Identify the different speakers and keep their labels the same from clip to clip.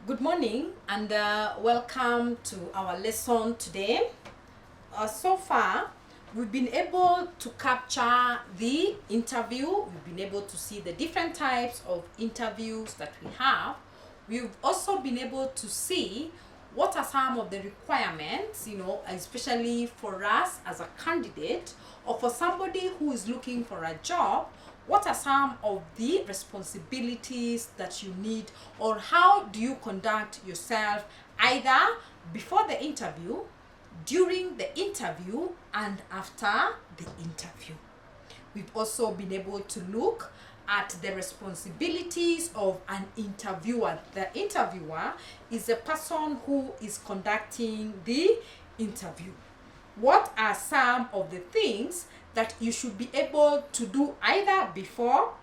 Speaker 1: Good morning and welcome to our lesson today. So far, we've been able to capture the interview. We've been able to see the different types of interviews that we have. We've also been able to see what are some of the requirements, especially for us as a candidate or for somebody who is looking for a job. What are some of the responsibilities that you need, or how do you conduct yourself either before the interview, during the interview, and after the interview? We've also been able to look at the responsibilities of an interviewer. The interviewer is the person who is conducting the interview. What are some of the things that you should be able to do either before?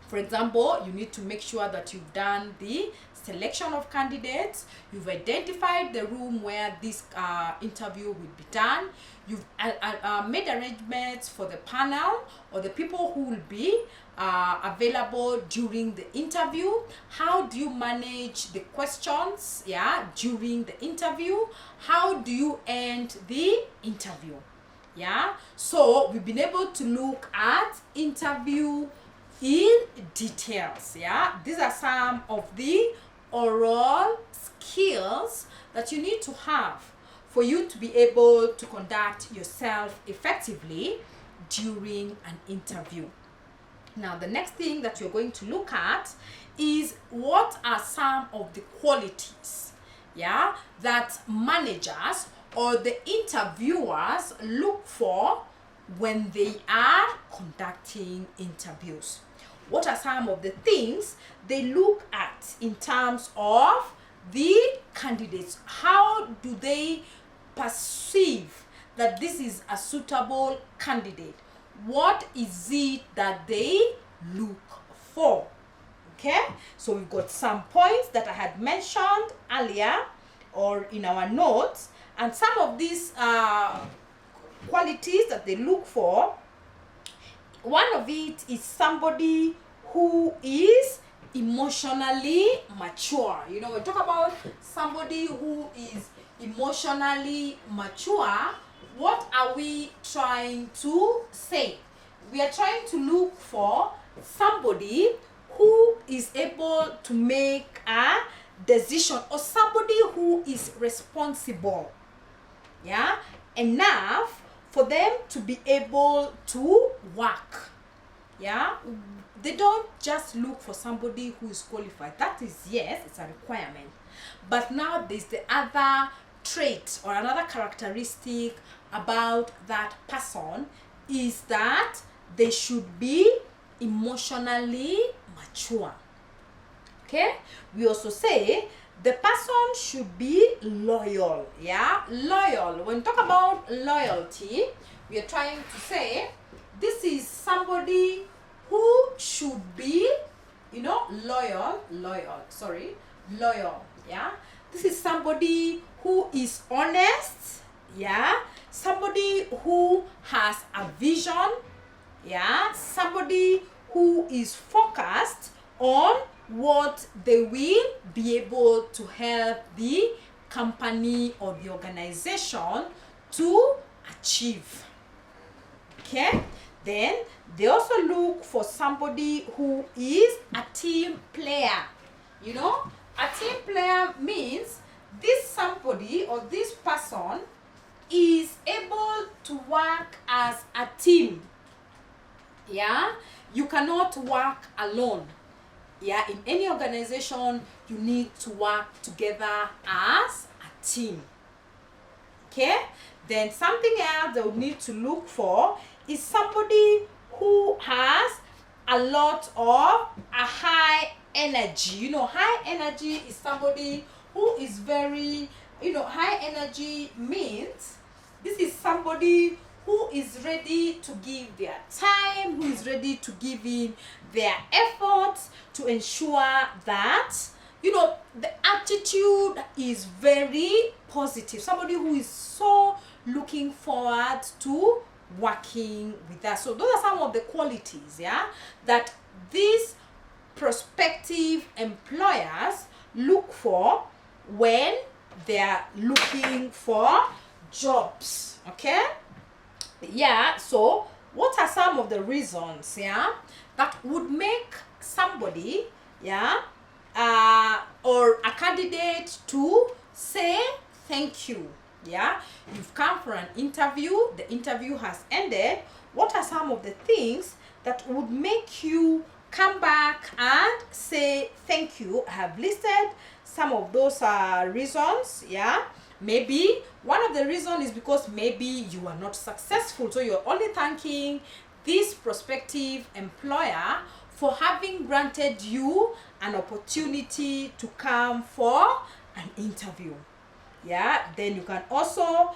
Speaker 1: For example, you need to make sure that you've done the selection of candidates, you've identified the room where this interview will be done, you've made arrangements for the panel or the people who will be available during the interview. How do you manage the questions during the interview? How do you end the interview? So we've been able to look at interview in details. These are some of the oral skills that you need to have for you to be able to conduct yourself effectively during an interview. Now, the next thing that you're going to look at is what are some of the qualities that managers or the interviewers look for when they are conducting interviews. What are some of the things they look at in terms of the candidates? How do they perceive that this is a suitable candidate? What is it that they look for? Okay, so we've got some points that I had mentioned earlier or in our notes, and some of these qualities that they look for. One of it is somebody who is emotionally mature. When we talk about somebody who is emotionally mature, what are we trying to say? We are trying to look for somebody who is able to make a decision, or somebody who is responsible enough for them to be able to work. They don't just look for somebody who is qualified. That is, yes, it's a requirement, but now there's the other trait or another characteristic about that person, is that they should be emotionally mature. Okay, we also say the person should be loyal. Loyal. When we talk about loyalty, we are trying to say this is somebody who should be, loyal. This is somebody who is honest. Somebody who has a vision. Somebody who is focused on what they will be able to help the company or the organization to achieve. Okay, then they also look for somebody who is a team player. A team player means this somebody or this person is able to work as a team. You cannot work alone. In any organization, you need to work together as a team. Okay, then something else they would need to look for is somebody who has a lot of a high energy. High energy is somebody who is very, high energy means this is somebody who is ready to give their time, who is ready to give in their efforts to ensure that, the attitude is very positive. Somebody who is so looking forward to working with us. So those are some of the qualities, that these prospective employers look for when they are looking for jobs. Okay, yeah. So what are some of the reasons, yeah, that would make somebody, yeah, or a candidate to say thank you? Yeah, you've come for an interview, the interview has ended. What are some of the things that would make you come back and say thank you? I have listed some of those reasons. Yeah, maybe one of the reasons is because maybe you are not successful, so you're only thanking this prospective employer for having granted you an opportunity to come for an interview. Yeah, then you can also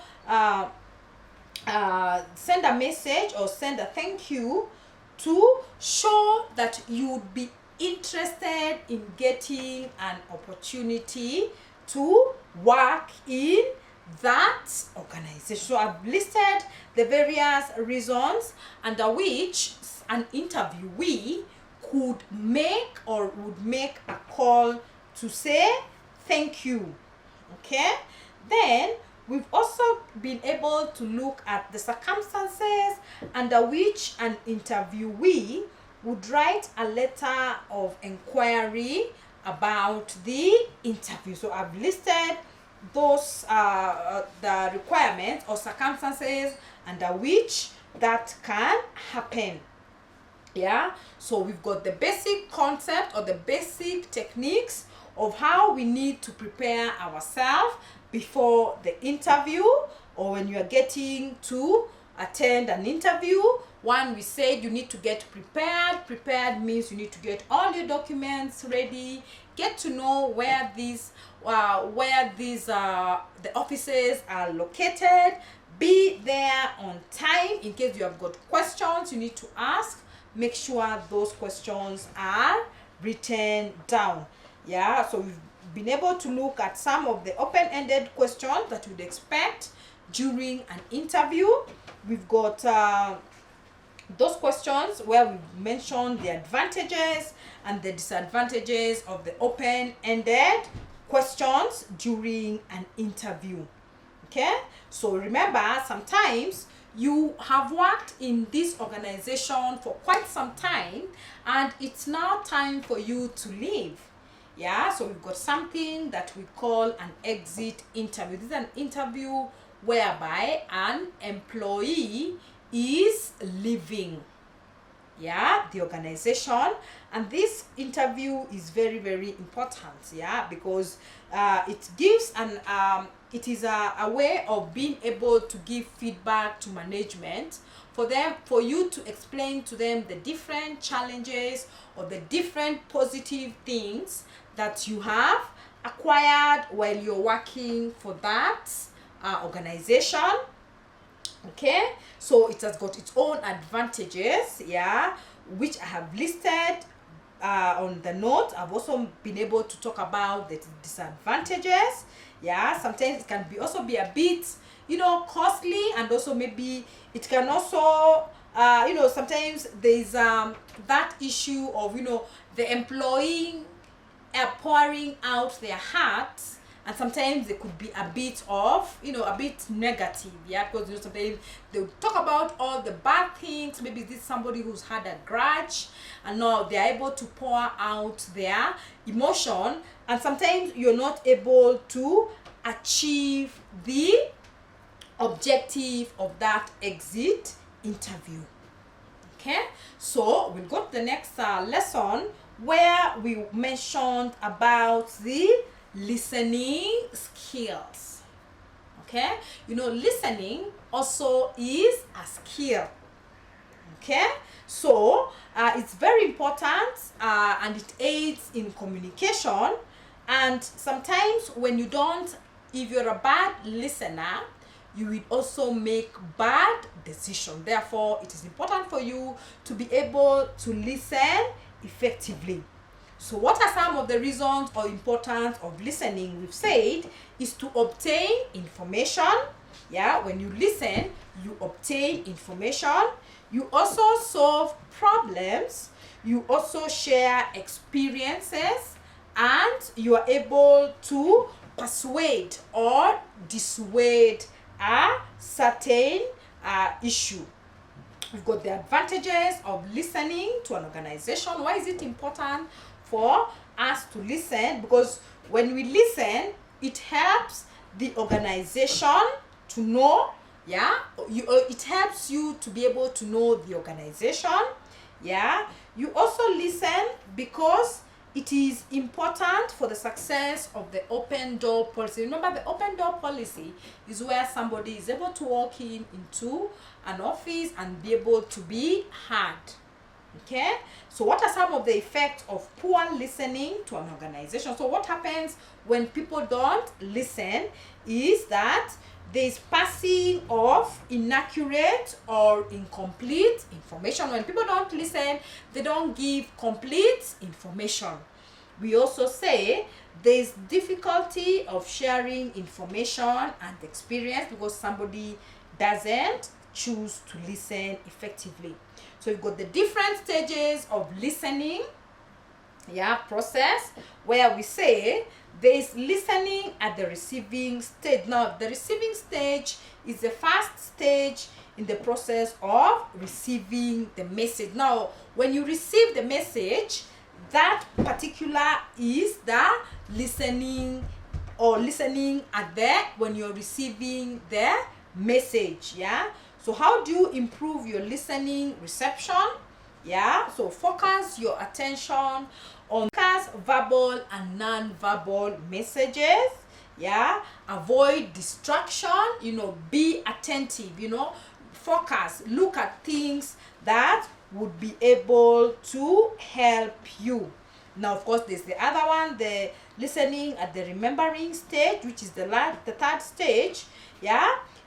Speaker 1: send a message or send a thank you to show that you'd be interested in getting an opportunity to work in that organization. So I've listed the various reasons under which an interviewee could make or would make a call to say thank you. Okay, then we've also been able to look at the circumstances under which an interviewee would write a letter of inquiry about the interview. So I've listed those the requirements or circumstances under which that can happen. Yeah, so we've got the basic concept or the basic techniques of how we need to prepare ourselves before the interview, or when you are getting to attend an interview. One, we said you need to get prepared. Prepared means you need to get all your documents ready, get to know where these the offices are located, be there on time. In case you have got questions you need to ask, make sure those questions are written down. Yeah, so we've been able to look at some of the open-ended questions that you'd expect during an interview. We've got those questions where we mentioned the advantages and the disadvantages of the open-ended questions during an interview. Okay, so remember, sometimes you have worked in this organization for quite some time and it's now time for you to leave. Yeah, so we've got something that we call an exit interview. This is an interview whereby an employee is leaving, yeah, the organization, and this interview is very, very important, yeah, because it gives an it is a way of being able to give feedback to management for you to explain to them the different challenges or the different positive things that you have acquired while you're working for that organization. Okay, so it has got its own advantages, yeah, which I have listed on the note. I've also been able to talk about the disadvantages. Yeah, sometimes it can be also be a bit, costly, and also maybe it can also sometimes there's that issue of the employee pouring out their hearts, and sometimes they could be a bit of a bit negative, yeah, because sometimes they'll talk about all the bad things. Maybe this is somebody who's had a grudge, and now they're able to pour out their emotion, and sometimes you're not able to achieve the objective of that exit interview. Okay, so we'll go to the next lesson where we mentioned about the listening skills. Okay, listening also is a skill. Okay, so it's very important and it aids in communication. And sometimes when if you're a bad listener, you will also make bad decisions. Therefore, it is important for you to be able to listen effectively. So what are some of the reasons or importance of listening? We've said is to obtain information. Yeah, when you listen, you obtain information. You also solve problems. You also share experiences and you are able to persuade or dissuade a certain issue. We've got the advantages of listening to an organization. Why is it important for us to listen? Because when we listen, it helps the organization to know, it helps you to be able to know the organization. You also listen because it is important for the success of the open door policy. Remember, the open door policy is where somebody is able to walk into an office and be able to be heard. Okay, so what are some of the effects of poor listening to an organization? So what happens when people don't listen is that there is passing of inaccurate or incomplete information. When people don't listen, they don't give complete information. We also say there is difficulty of sharing information and experience because somebody doesn't choose to listen effectively. So you've got the different stages of listening process, where we say there is listening at the receiving stage. Now, the receiving stage is the first stage in the process of receiving the message. Now, when you receive the message, that particular is the listening, or listening at when you're receiving the message. So how do you improve your listening reception? So focus your attention on verbal and non-verbal messages. Avoid distraction, be attentive, focus, look at things that would be able to help you. Now, of course, there's the other one, the listening at the remembering stage, which is the third stage.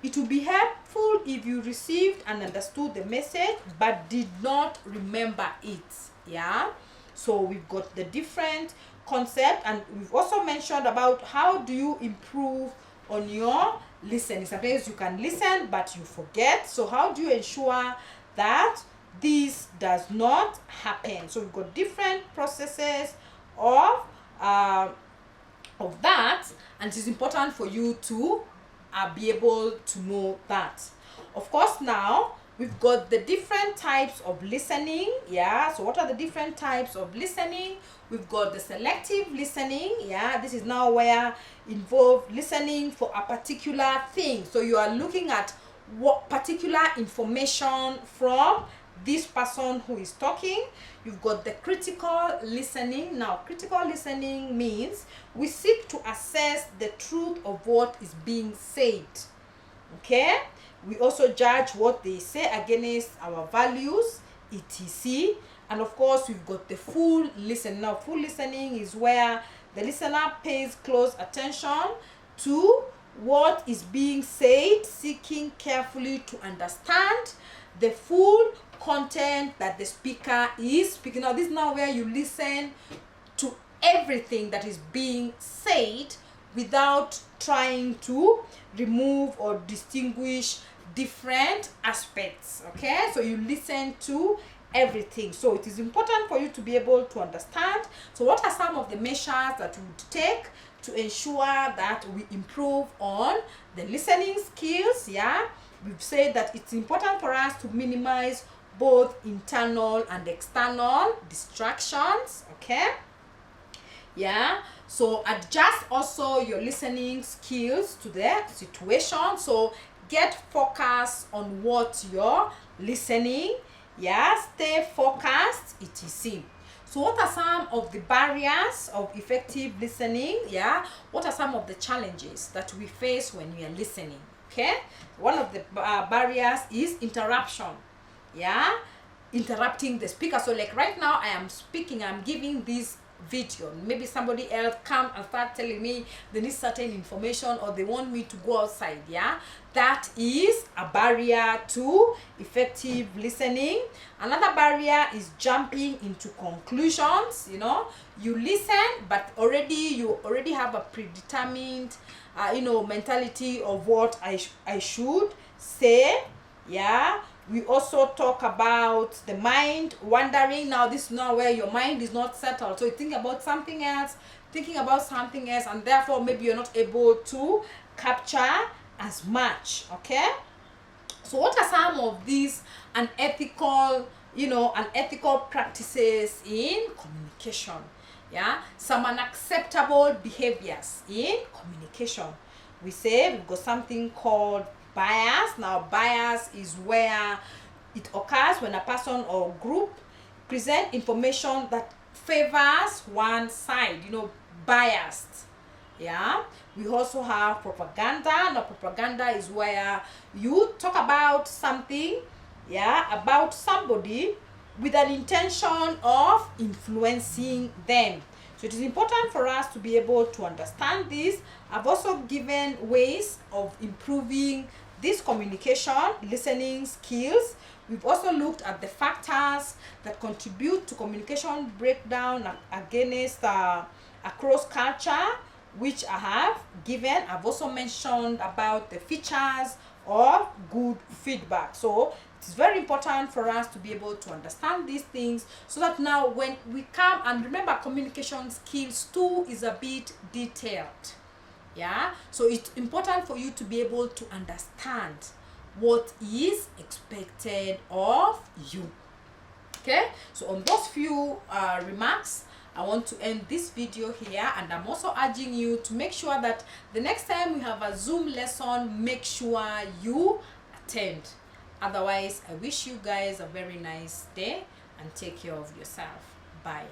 Speaker 1: It will be helpful if you received and understood the message but did not remember it. So we've got the different concept, and we've also mentioned about how do you improve on your listening. Sometimes you can listen but you forget. So how do you ensure that this does not happen? So we've got different processes of that, and it is important for you to be able to know that. Of course, now we've got the different types of listening. So what are the different types of listening? We've got the selective listening. This is now where involve listening for a particular thing. So you are looking at what particular information from this person who is talking. You've got the critical listening. Now, critical listening means we seek to assess the truth of what is being said. Okay, we also judge what they say against our values, etc. And of course, we've got the full listening. Now, full listening is where the listener pays close attention to what is being said, seeking carefully to understand the full content that the speaker is speaking. Now, this is now where you listen to everything that is being said without trying to remove or distinguish different aspects. Okay, so you listen to everything. So it is important for you to be able to understand. So what are some of the measures that we would take to ensure that we improve on the listening skills? We've said that it's important for us to minimize both internal and external distractions. Okay, so adjust also your listening skills to the situation. So get focused on what you're listening. Stay focused, etc. So what are some of the barriers of effective listening? What are some of the challenges that we face when we are listening? Okay, one of the barriers is interruption. Interrupting the speaker. So like right now I am speaking, I'm giving this video, maybe somebody else come and start telling me they need certain information or they want me to go outside. That is a barrier to effective listening. Another barrier is jumping into conclusions. You listen but you already have a predetermined mentality of what I should say. We also talk about the mind wandering. Now, this is now where your mind is not settled. So you think about something else, thinking about something else, and therefore maybe you're not able to capture as much. Okay, so what are some of these unethical, unethical practices in communication? Yeah, some unacceptable behaviors in communication. We say we've got something called bias. Now bias is where it occurs when a person or group present information that favors one side, biased. Yeah, we also have propaganda. Now propaganda is where you talk about something, yeah, about somebody with an intention of influencing them. So it is important for us to be able to understand this. I've also given ways of improving this communication listening skills. We've also looked at the factors that contribute to communication breakdown against across culture, which I have given. I've also mentioned about the features of good feedback. So it's very important for us to be able to understand these things, so that now when we come, and remember, communication skills too is a bit detailed. Yeah, so it's important for you to be able to understand what is expected of you. Okay, so on those few remarks, I want to end this video here, and I'm also urging you to make sure that the next time we have a Zoom lesson, make sure you attend. Otherwise, I wish you guys a very nice day and take care of yourself. Bye.